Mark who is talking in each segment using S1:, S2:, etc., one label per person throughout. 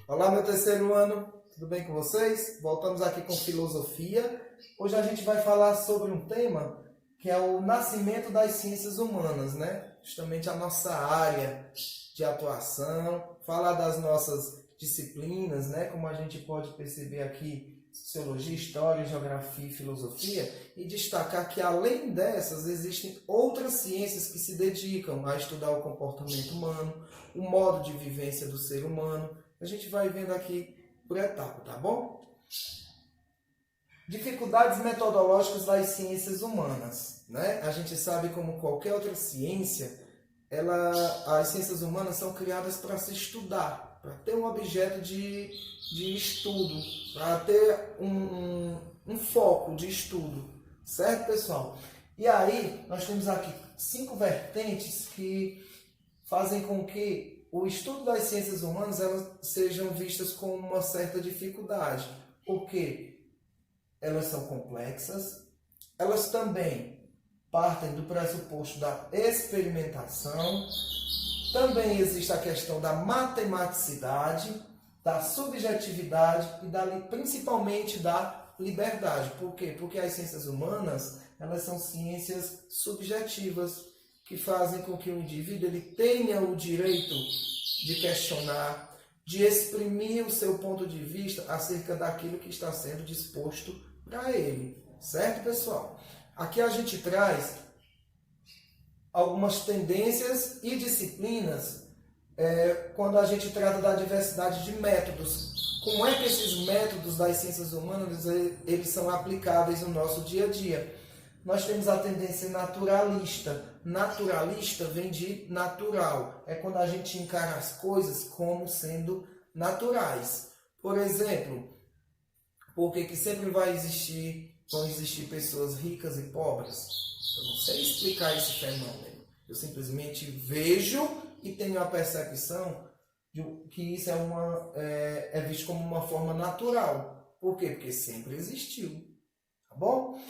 S1: Olá, meu terceiro ano, tudo bem com vocês? Voltamos aqui com filosofia. Hoje a gente vai falar sobre um tema que é o nascimento das ciências humanas, né? Justamente a nossa área de atuação, falar das nossas disciplinas, né? Como a gente pode perceber aqui, sociologia, história, geografia e filosofia, e destacar que além dessas existem outras ciências que se dedicam a estudar o comportamento humano, o modo de vivência do ser humano. A gente vai vendo aqui por etapa, tá bom? Dificuldades metodológicas das ciências humanas, né? A gente sabe, como qualquer outra ciência, as ciências humanas são criadas para se estudar, para ter um objeto de estudo, para ter um foco de estudo, certo, pessoal? E aí, nós temos aqui 5 vertentes que fazem com que o estudo das ciências humanas elas sejam vistas com uma certa dificuldade, porque elas são complexas, elas também partem do pressuposto da experimentação, também existe a questão da matematicidade, da subjetividade e principalmente da liberdade. Por quê? Porque as ciências humanas elas são ciências subjetivas, que fazem com que o indivíduo ele tenha o direito de questionar, de exprimir o seu ponto de vista acerca daquilo que está sendo disposto para ele. Certo, pessoal? Aqui a gente traz algumas tendências e disciplinas quando a gente trata da diversidade de métodos. Como é que esses métodos das ciências humanas eles são aplicáveis no nosso dia a dia? Nós temos a tendência naturalista. Naturalista vem de natural. É quando a gente encara as coisas como sendo naturais. Por exemplo, por que sempre vão existir pessoas ricas e pobres? Eu não sei explicar esse fenômeno. Eu simplesmente vejo e tenho a percepção de que isso é visto como uma forma natural. Por quê? Porque sempre existiu. Tá bom?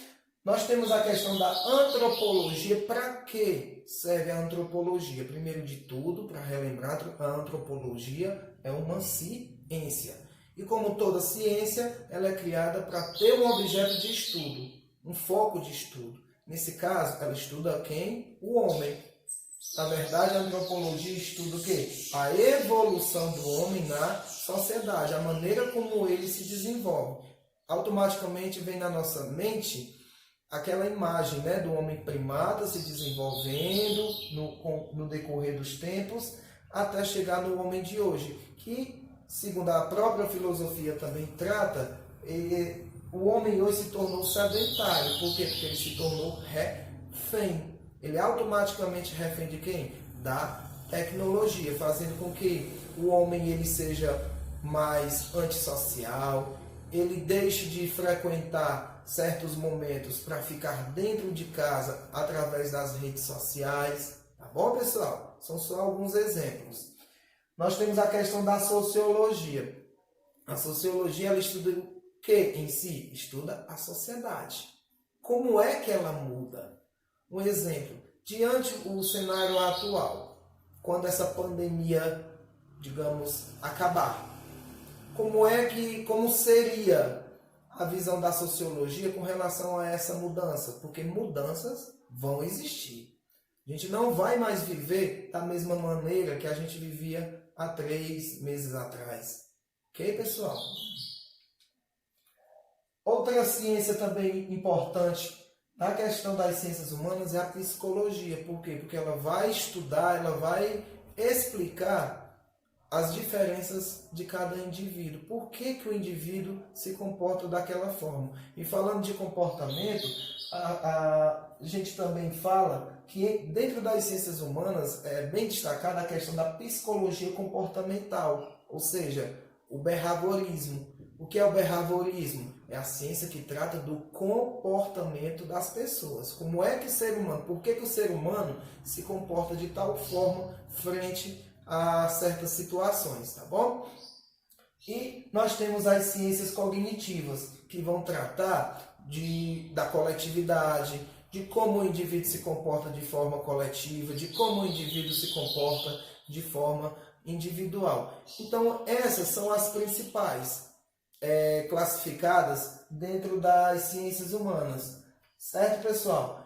S1: Nós temos a questão da antropologia. Para que serve a antropologia? Primeiro de tudo, para relembrar, a antropologia é uma ciência. E como toda ciência, ela é criada para ter um objeto de estudo, um foco de estudo. Nesse caso, ela estuda quem? O homem. Na verdade, a antropologia estuda o quê? A evolução do homem na sociedade, a maneira como ele se desenvolve. Automaticamente vem na nossa mente aquela imagem, né, do homem primata se desenvolvendo no decorrer dos tempos até chegar no homem de hoje, que, segundo a própria filosofia também trata, o homem hoje se tornou sedentário. Por quê? Porque ele se tornou refém. Ele é automaticamente refém de quem? Da tecnologia, fazendo com que o homem ele seja mais antissocial, ele deixe de frequentar certos momentos para ficar dentro de casa através das redes sociais. Tá bom, pessoal? São só alguns exemplos. Nós temos a questão da sociologia. A sociologia ela estuda o que em si? Estuda a sociedade. Como é que ela muda? Um exemplo, diante do cenário atual, quando essa pandemia, digamos, acabar, como seria a visão da sociologia com relação a essa mudança? Porque mudanças vão existir. A gente não vai mais viver da mesma maneira que a gente vivia há 3 meses atrás. Ok, pessoal? Outra ciência também importante na questão das ciências humanas é a psicologia. Por quê? Porque ela vai estudar, ela vai explicar as diferenças de cada indivíduo. Por que o indivíduo se comporta daquela forma? E falando de comportamento, a gente também fala que dentro das ciências humanas é bem destacada a questão da psicologia comportamental, ou seja, o behaviorismo. O que é o behaviorismo? É a ciência que trata do comportamento das pessoas. Como é que o ser humano, por que o ser humano se comporta de tal forma frente a certas situações, tá bom? E nós temos as ciências cognitivas, que vão tratar da coletividade, de como o indivíduo se comporta de forma coletiva, de como o indivíduo se comporta de forma individual. Então, essas são as principais classificadas dentro das ciências humanas. Certo, pessoal?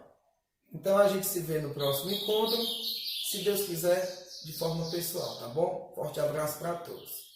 S1: Então, a gente se vê no próximo encontro, se Deus quiser, de forma pessoal, tá bom? Forte abraço para todos.